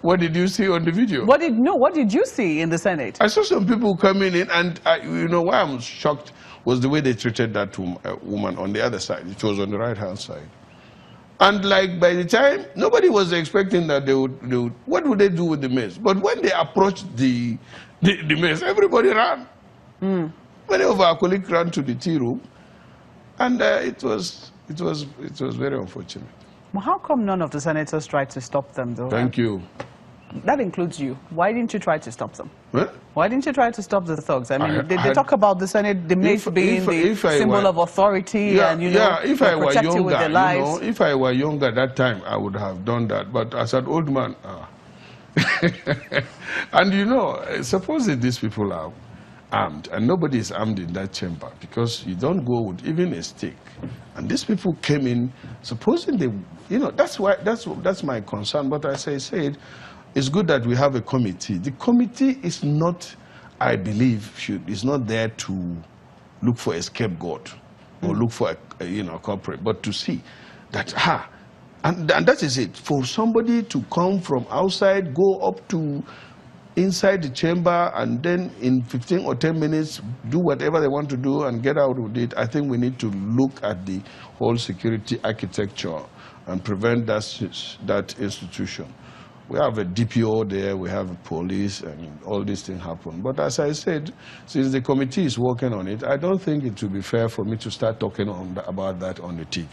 What did you see on the video? What did you see in the Senate? I saw some people coming in, and you know why I'm shocked was the way they treated that woman on the other side. It was on the right-hand side. And like by the time, nobody was expecting that they would, what would they do with the mace? But when they approached the mace, everybody ran. Many of our colleagues ran to the tea room, and it was very unfortunate. Well, how come none of the senators tried to stop them, though? Thank you. That includes you. Why didn't you try to stop them? Huh? Why didn't you try to stop the thugs? I mean, they talk about the Senate, the mace being the symbol of authority, and if I were younger, with their lives. If I were younger at that time, I would have done that. But as an old man, and supposing these people are armed, and nobody is armed in that chamber, because you don't go with even a stick. And these people came in, supposing they, that's my concern. But as I said, it's good that we have a committee. The committee is not, I believe, is not there to look for a scapegoat or look for a culprit, but to see that, and that is it. For somebody to come from outside, go up to inside the chamber, and then in 15 or 10 minutes do whatever they want to do and get out with it, I think we need to look at the whole security architecture and prevent that institution. We have a DPO there, we have a police, and all these things happen. But as I said, since the committee is working on it, I don't think it would be fair for me to start talking about that on the TV.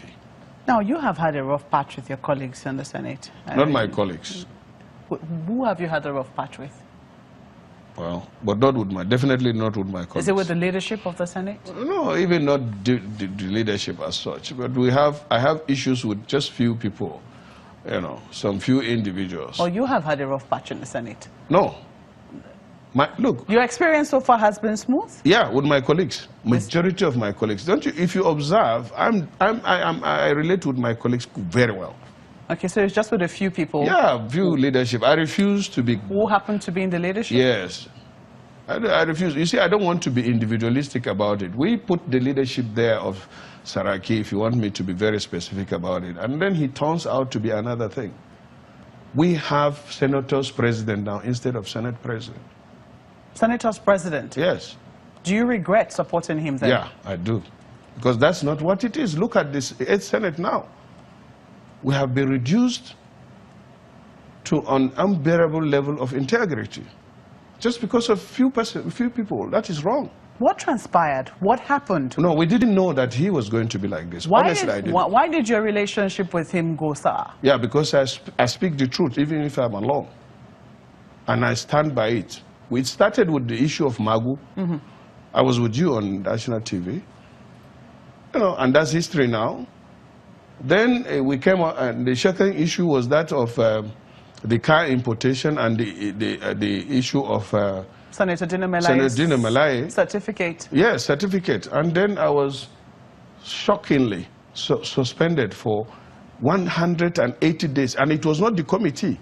Now, you have had a rough patch with your colleagues in the Senate. Not my colleagues. Who have you had a rough patch with? Well, but definitely not with my colleagues. Is it with the leadership of the Senate? No, even not the leadership as such. But I have issues with just few people, some few individuals. Oh, you have had a rough patch in the Senate? No. Look. Your experience so far has been smooth? Yeah, with my colleagues. Majority of my colleagues. Don't you? If you observe, I relate with my colleagues very well. Okay, so it's just with a few people? Yeah, few leadership. I refuse to be... Who happen to be in the leadership? Yes. I refuse. You see, I don't want to be individualistic about it. We put the leadership there of Saraki, if you want me to be very specific about it. And then he turns out to be another thing. We have senators president now instead of Senate president. Senators president? Yes. Do you regret supporting him then? Yeah, I do. Because that's not what it is. Look at this 8th Senate now. We have been reduced to an unbearable level of integrity. Just because of few people. That is wrong. What transpired? What happened? No, we didn't know that he was going to be like this. Honestly, I didn't. Why did your relationship with him go sour? Yeah, because I speak the truth, even if I'm alone. And I stand by it. We started with the issue of Magu. I was with you on national TV. And that's history now. Then we came out, and the second issue was that of the car importation and the issue of Senator Ndume certificate. Yes, certificate. And then I was shockingly suspended for 180 days, and it was not the committee.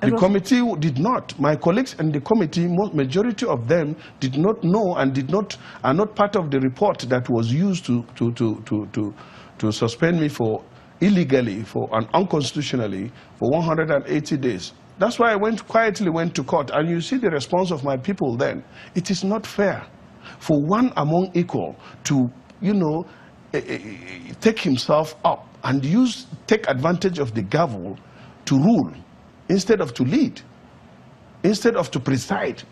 The committee did not. My colleagues in the committee, majority of them did not know and are not part of the report that was used to suspend me for illegally and unconstitutionally for 180 days. That's why I quietly went to court. And you see the response of my people then. It is not fair for one among equal to, take himself up and take advantage of the gavel to rule instead of to lead, instead of to preside.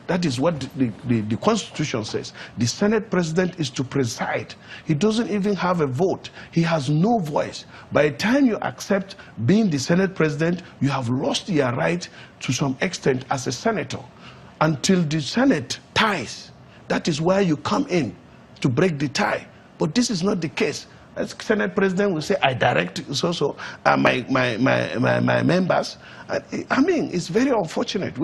That is what the Constitution says. The Senate President is to preside. He doesn't even have a vote. He has no voice. By the time you accept being the Senate President, you have lost your right to some extent as a senator. Until the Senate ties, that is where you come in to break the tie. But this is not the case. As Senate President will say, I direct my members. I mean, it's very unfortunate.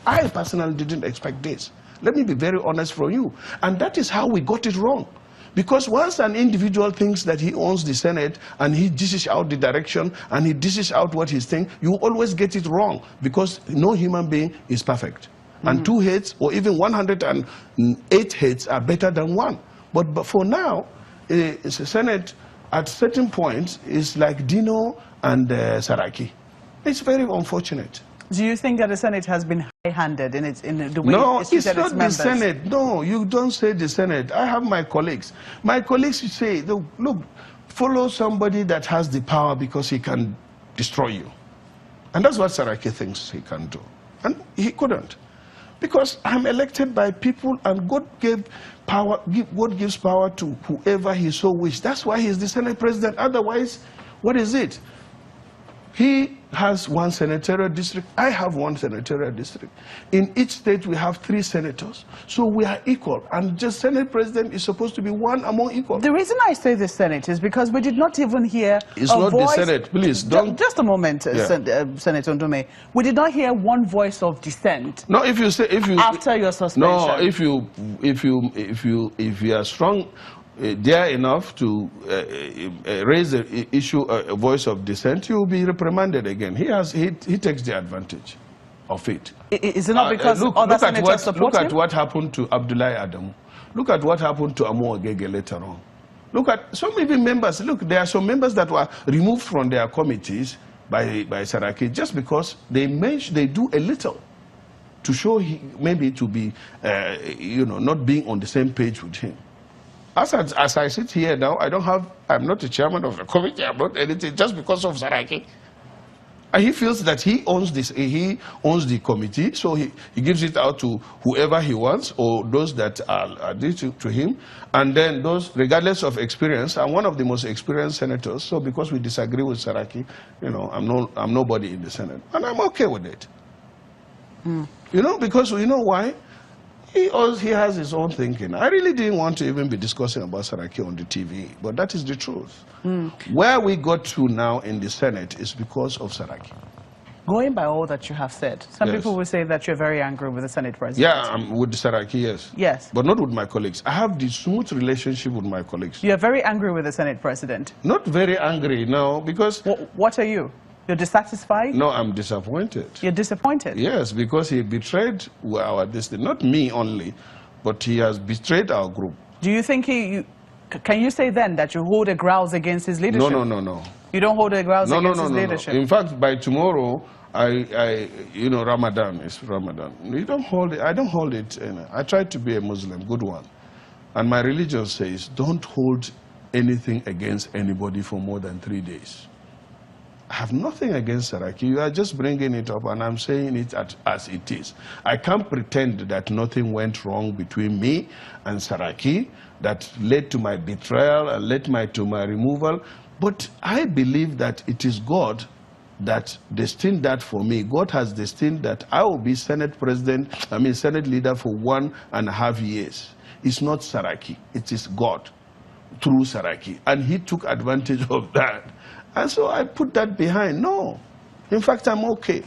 I personally didn't expect this. Let me be very honest from you. And that is how we got it wrong. Because once an individual thinks that he owns the Senate and he dishes out the direction and he dishes out what he's saying, you always get it wrong because no human being is perfect. And 2 heads or even 108 heads are better than 1. But for now, Senate at certain points, it's like Dino and Saraki. It's very unfortunate. Do you think that the Senate has been high-handed in the way it's treated its members? No, it's not the Senate. No, you don't say the Senate. I have my colleagues. My colleagues say, look, follow somebody that has the power because he can destroy you. And that's what Saraki thinks he can do. And he couldn't. Because I'm elected by people and God gives power to whoever he so wishes. That's why he's the Senate president. Otherwise, what is it? He has one senatorial district. I have one senatorial district. In each state, we have 3 senators. So we are equal. And just Senate president is supposed to be one among equal. The reason I say the Senate is because we did not even hear It's not voice. The Senate, please. Don't. Just a moment, Senator Ndume. We did not hear one voice of dissent. No, if you after your suspension. No, if you are strong. Dare enough to raise the issue, a voice of dissent, you will be reprimanded again. He takes the advantage of it. Is it not because other senators support him? Look at what happened to Abdullahi Adamu. Look at what happened to Amo Agege later on. Look at some even members. Look, there are some members that were removed from their committees by Saraki just because they do a little to show maybe to be, not being on the same page with him. As I sit here now, I'm not the chairman of the committee, I'm not anything, just because of Saraki. And he feels that he owns the committee, so he gives it out to whoever he wants, or those that are due to him. And then those, regardless of experience, I'm one of the most experienced senators, so because we disagree with Saraki, I'm nobody in the Senate. And I'm okay with it. Because you know why? He has his own thinking. I really didn't want to even be discussing about Saraki on the TV, but that is the truth. Where we got to now in the Senate is because of Saraki. Going by all that you have said, some people will say that you're very angry with the Senate president. Yeah, with Saraki, yes. Yes. But not with my colleagues. I have the smooth relationship with my colleagues. You're very angry with the Senate president? Not very angry, no, because... What are you? You're dissatisfied? No, I'm disappointed. You're disappointed? Yes, because he betrayed our destiny. Not me only, but he has betrayed our group. Do you think can you say then that you hold a grouse against his leadership? No. You don't hold a grouse against his leadership? In fact, by tomorrow, Ramadan is Ramadan. I don't hold it. I try to be a Muslim, good one. And my religion says, don't hold anything against anybody for more than 3 days. I have nothing against Saraki. You are just bringing it up, and I'm saying it as it is. I can't pretend that nothing went wrong between me and Saraki that led to my betrayal and led to my removal. But I believe that it is God that destined that for me. God has destined that I will be Senate leader for 1.5 years. It's not Saraki. It is God through Saraki. And he took advantage of that. And so I put that behind. No. In fact, I'm okay.